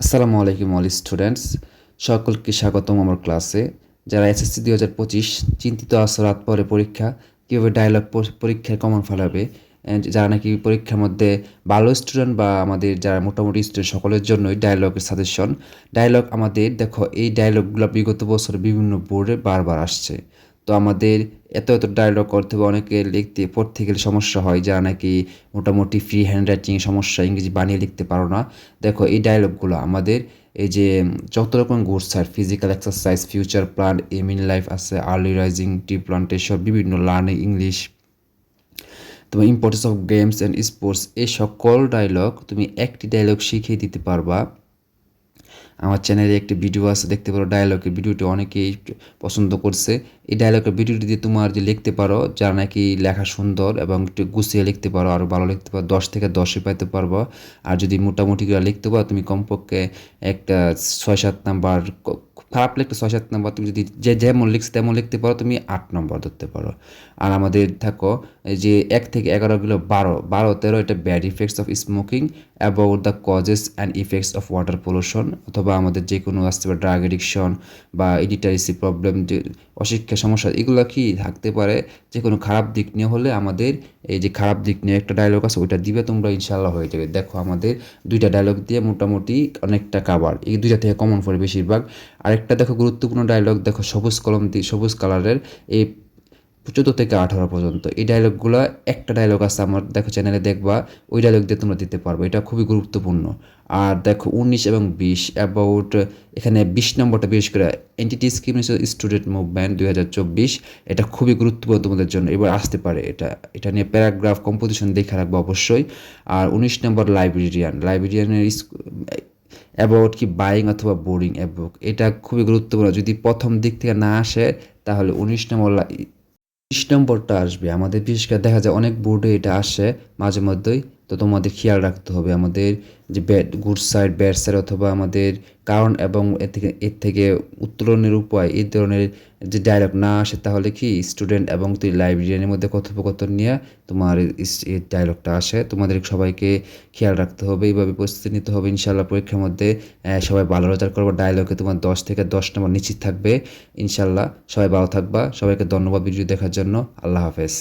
আসসালামু আলাইকুম all students, সকলকে স্বাগতম আমার ক্লাসে। যারা এসএসসি 2025 চিন্তিত আছো রাত পরে পরীক্ষা, কীভাবে ডায়লগ পরীক্ষায় কমন ফেলাবে, যারা নাকি পরীক্ষার মধ্যে ভালো স্টুডেন্ট বা আমাদের যারা মোটামুটি স্টুডেন্ট সকলের জন্যই ডায়লগের সাজেশন। ডায়লগ আমাদের দেখো, এই ডায়লগগুলো বিগত বছরে বিভিন্ন বোর্ডে বারবার আসছে। তো আমাদের এত এত ডায়লগ করতে হবে, অনেকে লিখতে পড়তে গেলে সমস্যা হয়, যারা নাকি মোটামুটি ফ্রি হ্যান্ড রাইটিং সমস্যা, ইংরেজি বানিয়ে লিখতে পারো না। দেখো এই ডায়লগগুলো আমাদের এই যে যত রকম কোর্স আর physical exercise, future plan, aim in life আছে, আর্লি রাইজিং, টি প্লান্টেশন, বিভিন্ন লার্নিং ইংলিশ, তোমার importance of games and sports, এই সকল ডায়লগ তুমি একটি ডায়লগ শিখিয়ে দিতে পারবা। আমার চ্যানেলে একটি ভিডিও আছে, দেখতে পারো। ডায়লগের ভিডিওটি অনেকেই পছন্দ করছে। এই ডায়লগের ভিডিওটি দিয়ে তোমার যে লিখতে পারো, যারা নাকি লেখা সুন্দর এবং একটু গুছিয়ে লিখতে পারো, আরও ভালো লিখতে পারো, 10 থেকে 10 পাইতে পারবো। আর যদি মোটামুটি করে লিখতে পারো, তুমি কমপক্ষে একটা 6-7 নাম্বার, খারাপ লিখতে 6-7 নাম্বার, তুমি যদি যেমন লিখছো তেমন লিখতে পারো, তুমি 8 নম্বর ধরতে পারো। আর আমাদের থাকো যে 1 থেকে 11 12, 13 এটা bad effects of smoking, about the causes and effects of water pollution, অথবা আমাদের যে কোনো আসতে পারে ড্রাগ এডিকশন বা ইডিটারেসি প্রবলেম, যে অশিক্ষা সমস্যা, এগুলো কি থাকতে পারে। যে কোনো খারাপ দিক নিয়ে হলে আমাদের এই যে খারাপ দিক নিয়ে একটা ডায়লগ আছে, ওইটা দিবে, তোমরা ইনশাল্লাহ হয়ে যাবে। দেখো আমাদের 2টা ডায়লগ দিয়ে মোটামুটি অনেকটা কাভার, এই 2টা থেকে কমন পড়ে বেশিরভাগ। আরেকটা দেখো গুরুত্বপূর্ণ ডায়লগ, দেখো সবুজ কলম দিয়ে, সবুজ কালারের, এই 14 থেকে 18 পর্যন্ত এই ডায়লগগুলো, একটা ডায়লগ আছে আমার, দেখো চ্যানেলে দেখবা, ওই ডায়লগ দিয়ে তোমরা দিতে পারবে, এটা খুবই গুরুত্বপূর্ণ। আর দেখো 19 এবং 20 অ্যাবাউট, এখানে 20 নম্বরটা বিশেষ করে এন্টিটি ডিসক্রিমিনেশন স্টুডেন্ট মুভমেন্ট 2024, এটা খুবই গুরুত্বপূর্ণ তোমাদের জন্য, এবার আসতে পারে। এটা নিয়ে প্যারাগ্রাফ কম্পোজিশন দেখে রাখবো অবশ্যই। আর 19 নম্বর লাইব্রেরিয়ানের অ্যাবাউট কি বাইং অথবা বোরিং এ বুক, এটা খুবই গুরুত্বপূর্ণ। যদি প্রথম দিক থেকে না আসে, তাহলে 19 নম্বরটা আসবে আমাদের। বিশেষ করে দেখা যায় অনেক বোর্ডে এটা আসে মাঝে মধ্যেই, তো তোমাদের খেয়াল রাখতে হবে আমাদের যে গুড সাইড, ব্যাড সাইড, অথবা আমাদের কারণ এবং এর থেকে উত্তরণের উপায়, এই ধরনের যে ডায়লগ না আসে, তাহলে কি স্টুডেন্ট এবং তুই লাইব্রেরিয়ানের মধ্যে কথোপকথন নিয়ে তোমার এই ডায়লগটা আসে। তোমাদের সবাইকে খেয়াল রাখতে হবে, এইভাবে প্রস্তুতি নিতে হবে। ইনশাল্লাহ পরীক্ষার মধ্যে সবাই ভালো রেজাল্ট করবো। ডায়লগে তোমার 10 থেকে 10 নম্বর নিশ্চিত থাকবে ইনশাল্লাহ। সবাই ভালো থাকবা, সবাইকে ধন্যবাদ ভিডিও দেখার জন্য। আল্লাহ হাফেজ।